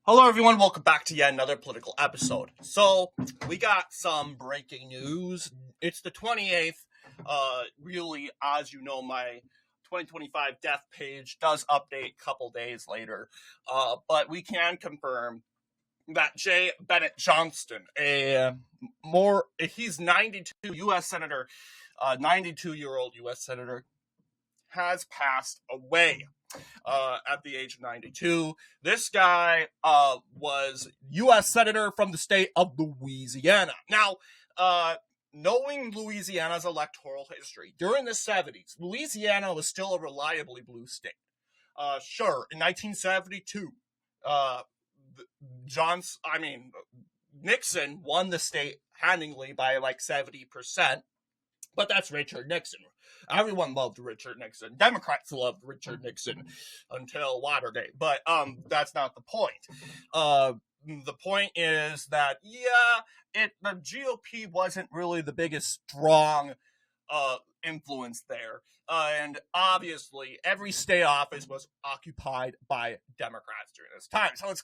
Hello, everyone. Welcome back to yet another political episode. So, we got some breaking news. It's the 28th. Really, as you know, my 2025 death page does update a couple days later. But we can confirm that J. Bennett Johnston, he's 92 U.S. Senator, 92-year-old U.S. Senator, has passed away at the age of 92. This guy was U.S. Senator from the state of Louisiana. Now, knowing Louisiana's electoral history, during the 70s, Louisiana was still a reliably blue state. Sure, in 1972, Nixon won the state handingly by like 70%. But that's Richard Nixon. Everyone loved Richard Nixon. Democrats loved Richard Nixon until Watergate. But that's not the point. The point is that, the GOP wasn't really the biggest strong influence there. And obviously, every state office was occupied by Democrats during this time. So it's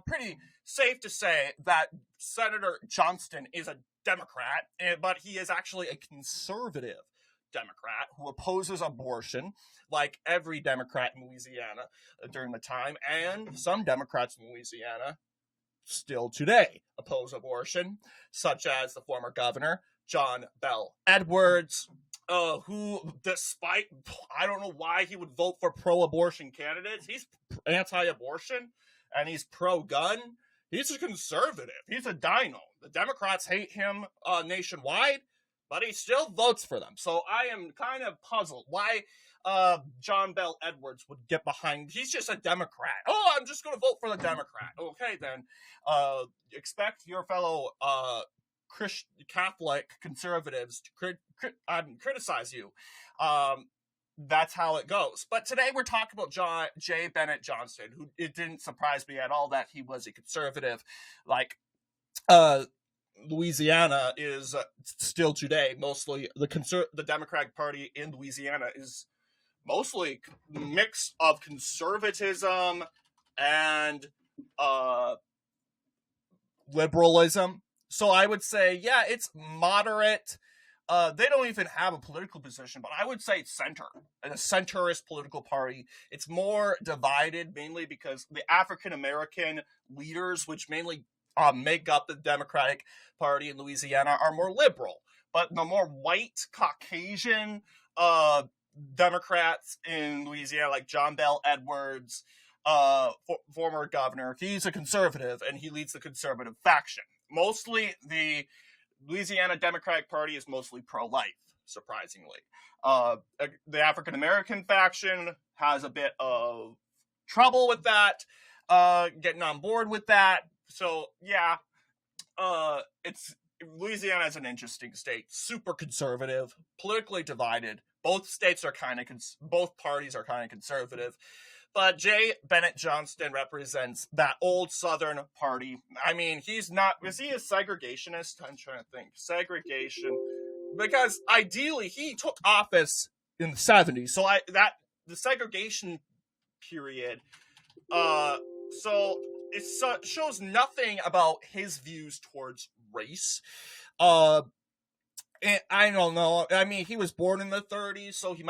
pretty safe to say that Senator Johnston is a Democrat, but he is actually a conservative Democrat who opposes abortion, like every Democrat in Louisiana during the time, and some Democrats in Louisiana still today oppose abortion, such as the former governor, John Bell Edwards, who, despite, I don't know why he would vote for pro-abortion candidates, he's anti-abortion, and he's pro-gun. He's a conservative. He's a dino. The Democrats hate him nationwide, but he still votes for them. So I am kind of puzzled why John Bell Edwards would get behind. He's just a Democrat. Oh, I'm just going to vote for the Democrat. Okay, then. Expect your fellow Catholic conservatives to criticize you. That's how it goes. But today we're talking about J. Bennett Johnston, who it didn't surprise me at all that he was a conservative. Like, Louisiana is still today mostly the Democratic Party in Louisiana is mostly a mix of conservatism and liberalism. So I would say, yeah, it's moderate. They don't even have a political position, but I would say it's center, a centrist political party. It's more divided, mainly because the African-American leaders, which mainly make up the Democratic Party in Louisiana, are more liberal. But the more white, Caucasian Democrats in Louisiana, like John Bell Edwards, former governor, he's a conservative, and he leads the conservative faction. Mostly the Louisiana Democratic Party is mostly pro-life, surprisingly. The African-American faction has a bit of trouble with that, getting on board with that. So, yeah, Louisiana is an interesting state, super conservative, politically divided. Both parties are kind of conservative. But J. Bennett Johnston represents that old Southern party. I mean, is he a segregationist? I'm trying to think. Segregation. Because ideally, he took office in the 70s. So the segregation period, so it shows nothing about his views towards race. And I don't know. I mean, he was born in the 30s, so he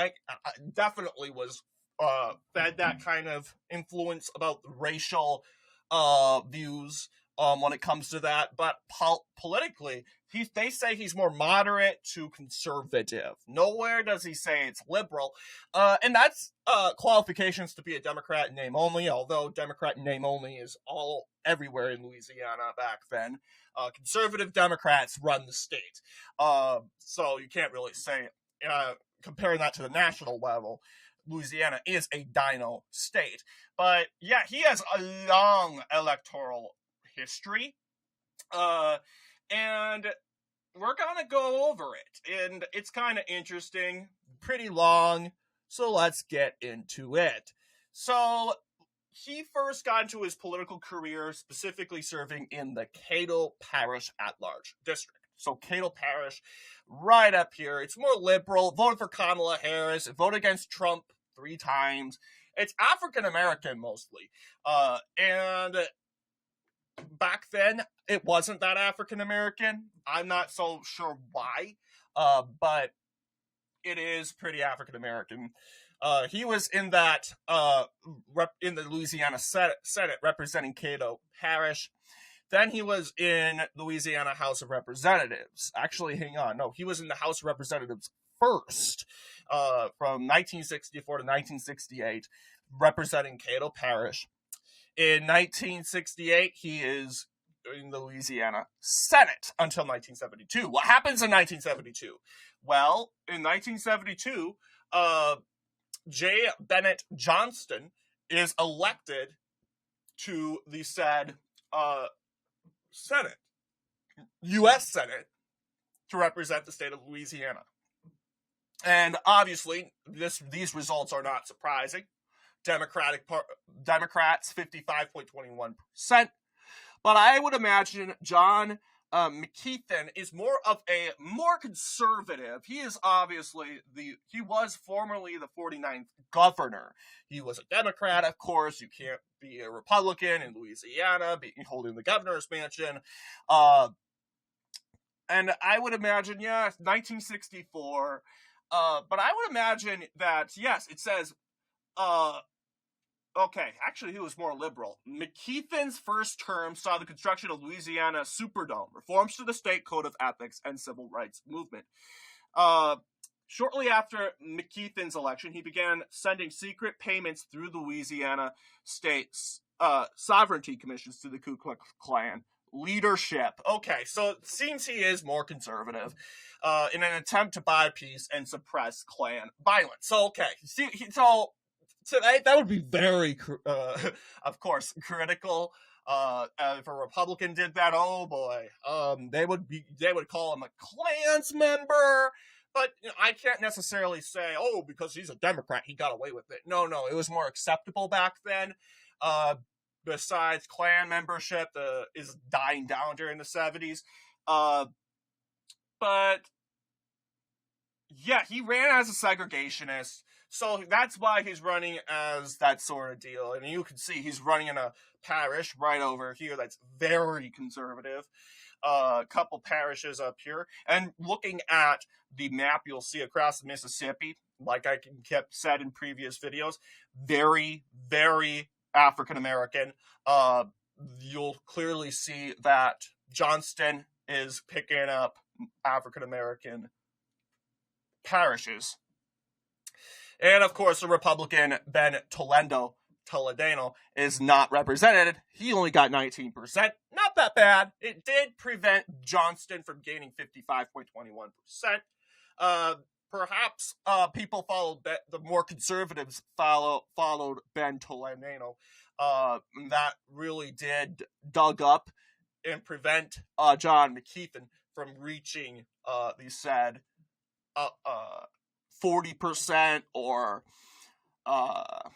definitely was fed that kind of influence about racial views when it comes to that. But politically, they say he's more moderate to conservative. Nowhere does he say it's liberal. And that's qualifications to be a Democrat in name only, although Democrat in name only is everywhere in Louisiana back then. Conservative Democrats run the state. So you can't really say, comparing that to the national level, Louisiana is a dino state. But yeah, he has a long electoral history. And we're going to go over it. And it's kind of interesting, pretty long. So let's get into it. So he first got into his political career specifically serving in the Cato Parish at-large district. So Cato Parish, right up here. It's more liberal. Voted for Kamala Harris. Voted against Trump 3 times. It's African American mostly. And back then, it wasn't that African American. I'm not so sure why, but it is pretty African American. He was in that in the Louisiana Senate representing Cato Parish. Then he was in Louisiana House of Representatives. Actually, hang on. No, he was in the House of Representatives first, from 1964 to 1968, representing Cato Parish. In 1968, he is in the Louisiana Senate until 1972. What happens in 1972? Well, in 1972, J. Bennett Johnston is elected to the said Senate, U.S. Senate, to represent the state of Louisiana. And obviously, these results are not surprising. Democrats 55.21%. But I would imagine John McKeithen is more conservative. He is obviously he was formerly the 49th governor. He was a Democrat, of course. You can't be a Republican in Louisiana, holding the governor's mansion. And I would imagine, 1964. But I would imagine that, yes, it says, okay, actually, he was more liberal. McKeithen's first term saw the construction of Louisiana Superdome, reforms to the state code of ethics, and civil rights movement. Shortly after McKeithen's election, he began sending secret payments through the Louisiana state's sovereignty commissions to the Ku Klux Klan leadership. Okay, so it seems he is more conservative in an attempt to buy peace and suppress Klan violence. So, okay, so today, that would be very, of course, critical. If a Republican did that, oh boy, they would call him a Klans member. But I can't necessarily say, oh, because he's a Democrat, he got away with it. No, it was more acceptable back then. Besides, Klan membership is dying down during the 70s. But yeah, he ran as a segregationist. So that's why he's running as that sort of deal. And you can see he's running in a parish right over here that's very conservative. A couple parishes up here. And looking at the map, you'll see across the Mississippi, like I kept said in previous videos, very, very African-American. You'll clearly see that Johnston is picking up African-American parishes. And of course, the Republican Ben Toledano is not represented. He only got 19%. Not that bad. It did prevent Johnston from gaining 55.21%. Perhaps people followed the more conservatives followed Ben Toledano. That really did dug up and prevent John McKeithen from reaching the said 40% or 30%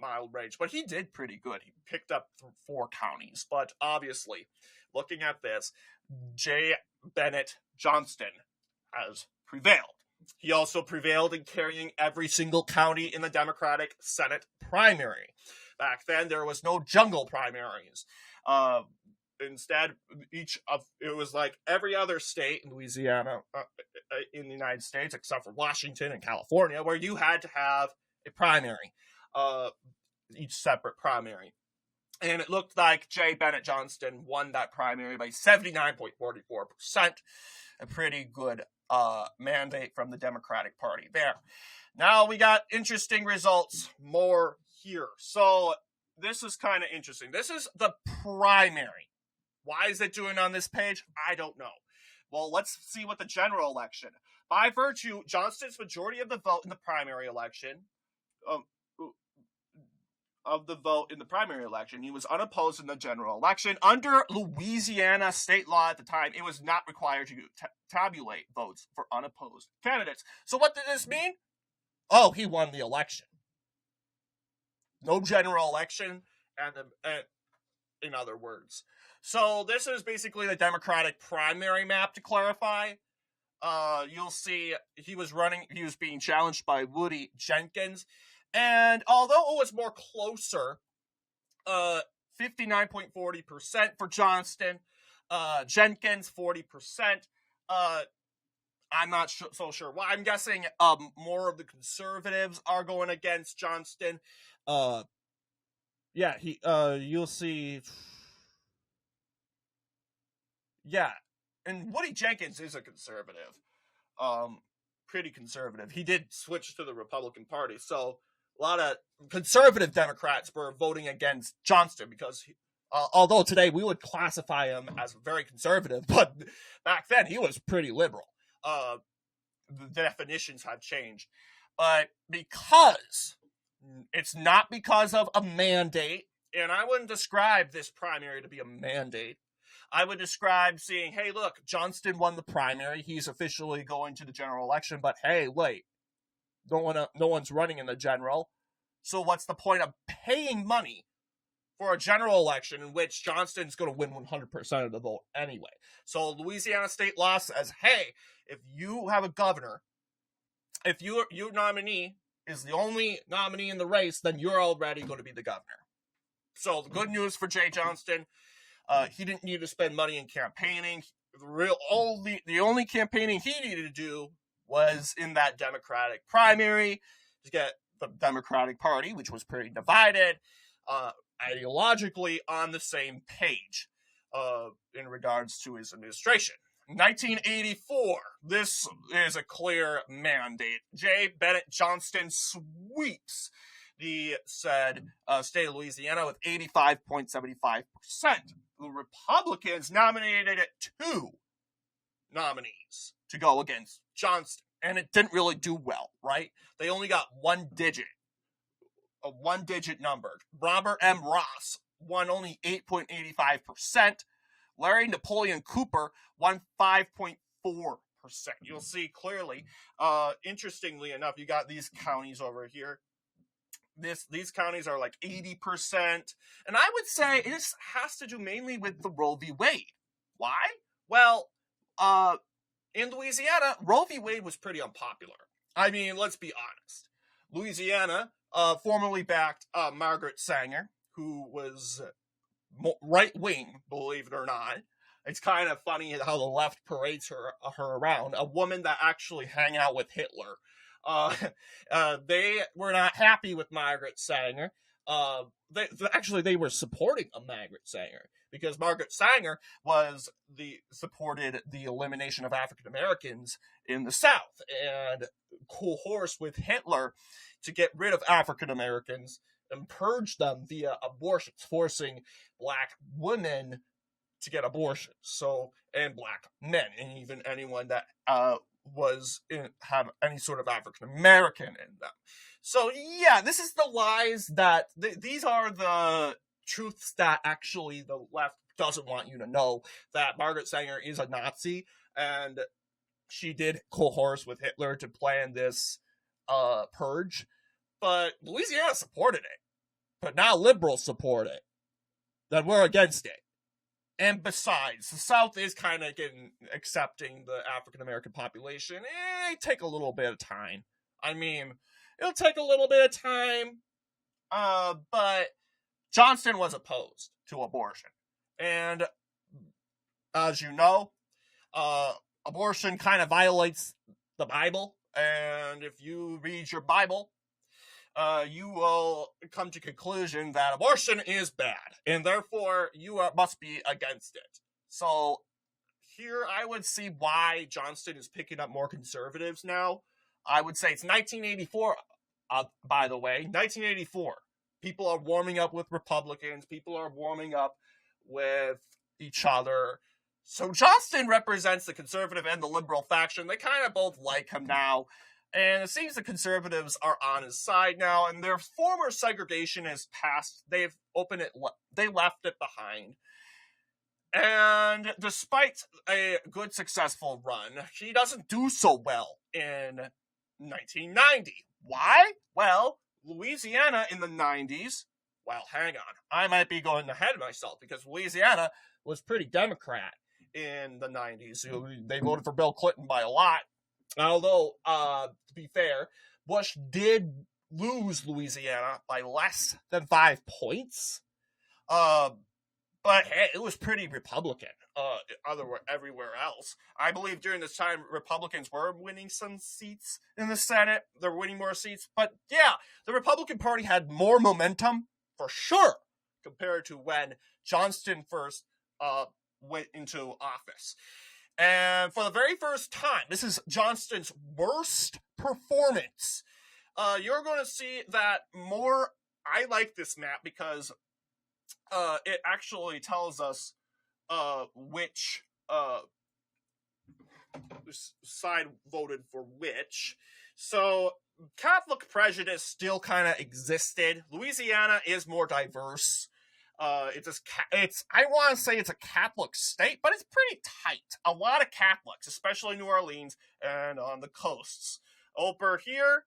mild range. But he did pretty good. He picked up 4 counties. But obviously, looking at this, J. Bennett Johnston has prevailed. He also prevailed in carrying every single county in the Democratic Senate primary. Back then, there was no jungle primaries. Instead, it was like every other state in Louisiana, in the United States, except for Washington and California, where you had to have a primary, each separate primary. And it looked like J. Bennett Johnston won that primary by 79.44%. A pretty good mandate from the Democratic Party there. Now we got interesting results more here. So this is kind of interesting. This is the primary. Why is it doing on this page? I don't know. Well, let's see what the general election. By virtue, Johnston's majority of the vote in the primary election, he was unopposed in the general election. Under Louisiana state law at the time, it was not required to tabulate votes for unopposed candidates. So what did this mean? Oh, he won the election. No general election, and in other words. So this is basically the Democratic primary map, to clarify. you'll see he was being challenged by Woody Jenkins. And although it was more closer, 59.40% for Johnston, Jenkins 40%. I'm not so sure why. I'm guessing more of the conservatives are going against Johnston. Yeah, you'll see. Yeah, and Woody Jenkins is a conservative, pretty conservative. He did switch to the Republican Party, so a lot of conservative Democrats were voting against Johnston because, although today we would classify him as very conservative, but back then he was pretty liberal. The definitions have changed, but because it's not because of a mandate, and I wouldn't describe this primary to be a mandate. I would describe seeing, hey, look, Johnston won the primary. He's officially going to the general election, but hey, wait, no one's running in the general. So what's the point of paying money for a general election in which Johnston's going to win 100% of the vote anyway? So Louisiana state law says, hey, if you have a governor, if your nominee is the only nominee in the race, then you're already going to be the governor. So the good news for Jay Johnston, he didn't need to spend money in campaigning. The only campaigning he needed to do was in that Democratic primary to get the Democratic Party, which was pretty divided, ideologically on the same page in regards to his administration. 1984, this is a clear mandate. J. Bennett Johnston sweeps the said state of Louisiana with 85.75%. The Republicans nominated 2 nominees to go against Johnston, and it didn't really do well, right? They only got a one-digit number. Robert M. Ross won only 8.85%. Larry Napoleon Cooper won 5.4%. You'll see clearly. Interestingly enough, you got these counties over here. These counties are like 80%. And I would say this has to do mainly with the Roe v. Wade. Why? Well, in Louisiana, Roe v. Wade was pretty unpopular. I mean, let's be honest. Louisiana formerly backed Margaret Sanger, who was right-wing, believe it or not. It's kind of funny how the left parades her around. A woman that actually hung out with Hitler. They were not happy with Margaret Sanger. They were supporting a Margaret Sanger because Margaret Sanger supported the elimination of African Americans in the South and coerced with Hitler to get rid of African Americans and purge them via abortions, forcing black women to get abortions. And black men, and even anyone that have any sort of African American in them. So yeah, this is the lies that these are the truths that actually the left doesn't want you to know, that Margaret Sanger is a Nazi and she did coerce with Hitler to plan this purge, but Louisiana supported it. But now liberals support it. Then we're against it. And besides, the South is kind of accepting the African-American population. It take a little bit of time. I mean, it'll take a little bit of time. But Johnston was opposed to abortion. And as you know, abortion kind of violates the Bible. And if you read your Bible, you will come to conclusion that abortion is bad, and therefore you must be against it. So here I would see why Johnston is picking up more conservatives now. I would say it's 1984, by the way, 1984. People are warming up with Republicans. People are warming up with each other. So Johnston represents the conservative and the liberal faction. They kind of both like him now. And it seems the conservatives are on his side now, and their former segregation has passed. They've opened it. They left it behind. And despite a good, successful run, he doesn't do so well in 1990. Why? Well, Louisiana in the 90s. Well, hang on. I might be going ahead of myself because Louisiana was pretty Democrat in the 90s. They voted for Bill Clinton by a lot. Although, to be fair, Bush did lose Louisiana by less than 5 points. But hey, it was pretty Republican. Everywhere else, I believe during this time Republicans were winning some seats in the Senate. They're winning more seats, but yeah, the Republican Party had more momentum for sure compared to when Johnston first went into office. And for the very first time, this is Johnston's worst performance. You're going to see that more. I like this map because it actually tells us which side voted for which. So Catholic prejudice still kind of existed. Louisiana is more diverse. It's I want to say it's a Catholic state, but it's pretty tight. A lot of Catholics, especially New Orleans and on the coasts. Over here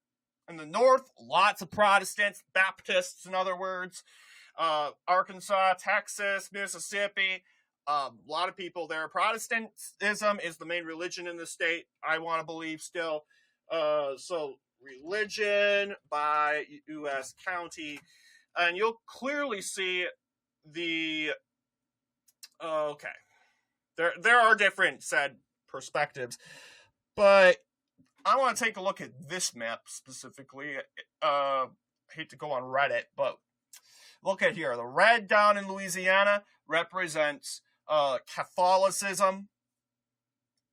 in the north, lots of Protestants, Baptists, in other words. Arkansas, Texas, Mississippi, a lot of people there. Protestantism is the main religion in the state, I want to believe still. So religion by U.S. county, and you'll clearly see the okay. There are different said perspectives, but I want to take a look at this map specifically. I hate to go on Reddit, but look at here. The red down in Louisiana represents Catholicism.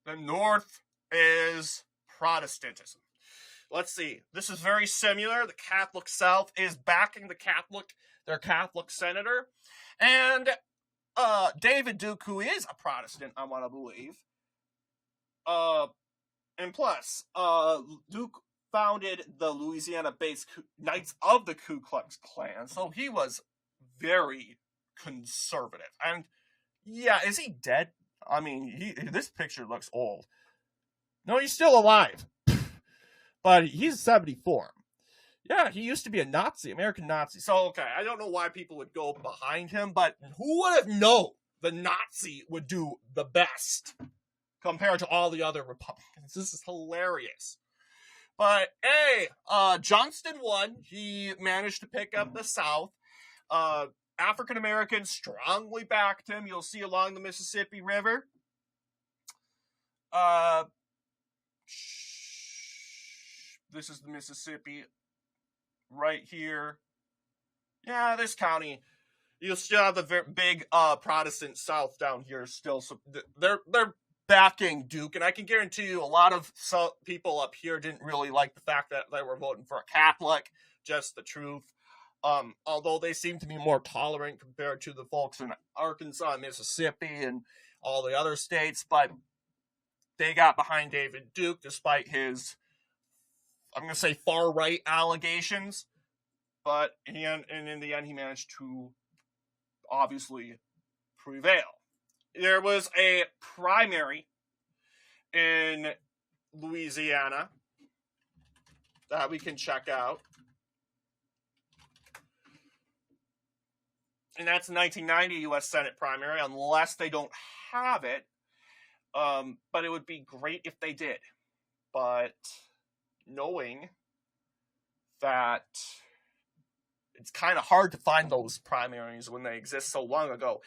The north is Protestantism. Let's see. This is very similar. The Catholic South is backing their Catholic senator. And David Duke, who is a Protestant, I want to believe. And plus, Duke founded the Louisiana-based Knights of the Ku Klux Klan, so he was very conservative. And yeah, is he dead? I mean, this picture looks old. No, he's still alive. But he's 74. Yeah, he used to be a Nazi, American Nazi. So, okay, I don't know why people would go behind him, but who would have known the Nazi would do the best compared to all the other Republicans? This is hilarious. But, hey, Johnston won. He managed to pick up the South. African Americans strongly backed him. You'll see along the Mississippi River. This is the Mississippi right here. Yeah, this county. You'll still have the very big Protestant South down here still. So they're backing Duke, and I can guarantee you a lot of people up here didn't really like the fact that they were voting for a Catholic. Just the truth. Although they seem to be more tolerant compared to the folks in Arkansas and Mississippi and all the other states, but they got behind David Duke despite his, I'm going to say, far-right allegations. But in the end, he managed to obviously prevail. There was a primary in Louisiana that we can check out. And that's the 1990 U.S. Senate primary, unless they don't have it. But it would be great if they did. But knowing that it's kind of hard to find those primaries when they exist so long ago.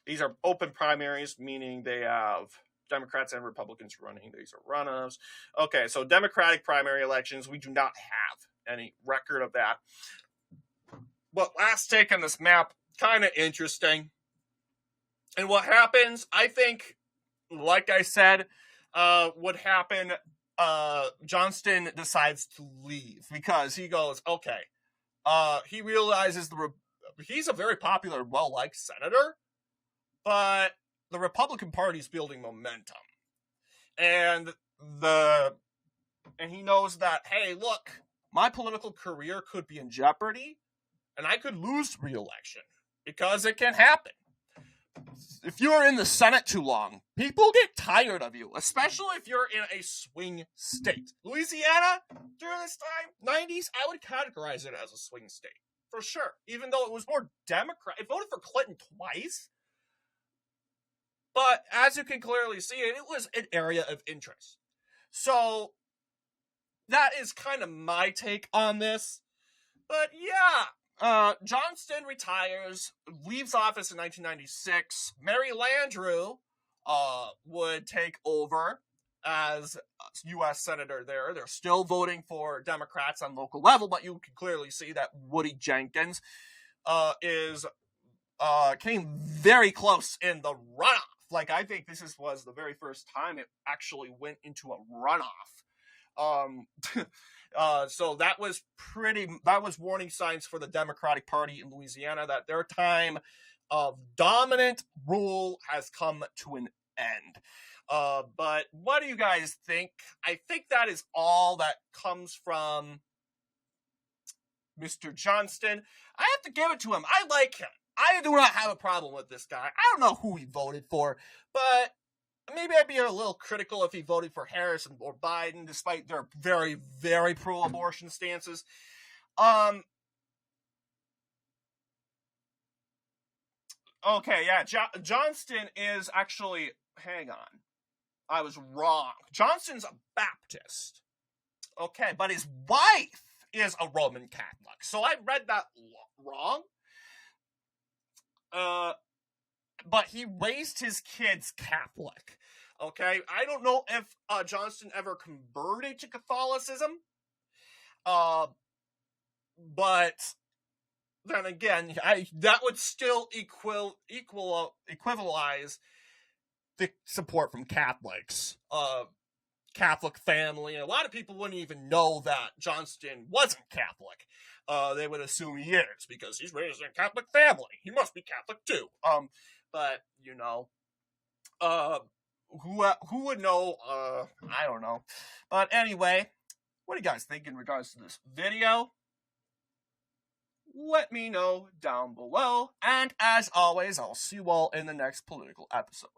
These are open primaries, meaning they have Democrats and Republicans running. These are runoffs. Okay, so Democratic primary elections, we do not have any record of that. But last take on this map, kind of interesting. And what happens, I think, like I said, would happen, Johnston decides to leave because he goes, okay, he realizes he's a very popular, well-liked senator, but the Republican Party is building momentum. And he knows that, hey, look, my political career could be in jeopardy, and I could lose re-election, because it can happen. If you're in the Senate too long, people get tired of you, especially if you're in a swing state. Louisiana, during this time, 90s, I would categorize it as a swing state, for sure. Even though it was more Democrat. It voted for Clinton twice. But as you can clearly see, it was an area of interest. So that is kind of my take on this. But yeah, Johnston retires, leaves office in 1996. Mary Landrieu would take over as U.S. Senator there. They're still voting for Democrats on local level, but you can clearly see that Woody Jenkins came very close in the runoff. Like, I think this was the very first time it actually went into a runoff. So that was warning signs for the Democratic Party in Louisiana that their time of dominant rule has come to an end. But what do you guys think? I think that is all that comes from Mr. Johnston. I have to give it to him. I like him. I do not have a problem with this guy. I don't know who he voted for, but maybe I'd be a little critical if he voted for Harris or Biden, despite their very, very pro-abortion stances. Okay, yeah, Johnston is actually, hang on, I was wrong. Johnston's a Baptist. Okay, but his wife is a Roman Catholic, so I read that wrong. But he raised his kids Catholic. Okay, I don't know if Johnston ever converted to Catholicism. But then again, that would still equivalize the support from Catholics. Catholic family. A lot of people wouldn't even know that Johnston wasn't Catholic. They would assume he is because he's raised in a Catholic family. He must be Catholic too. But you know, who would know? I don't know. But anyway, what do you guys think in regards to this video? Let me know down below. And as always, I'll see you all in the next political episode.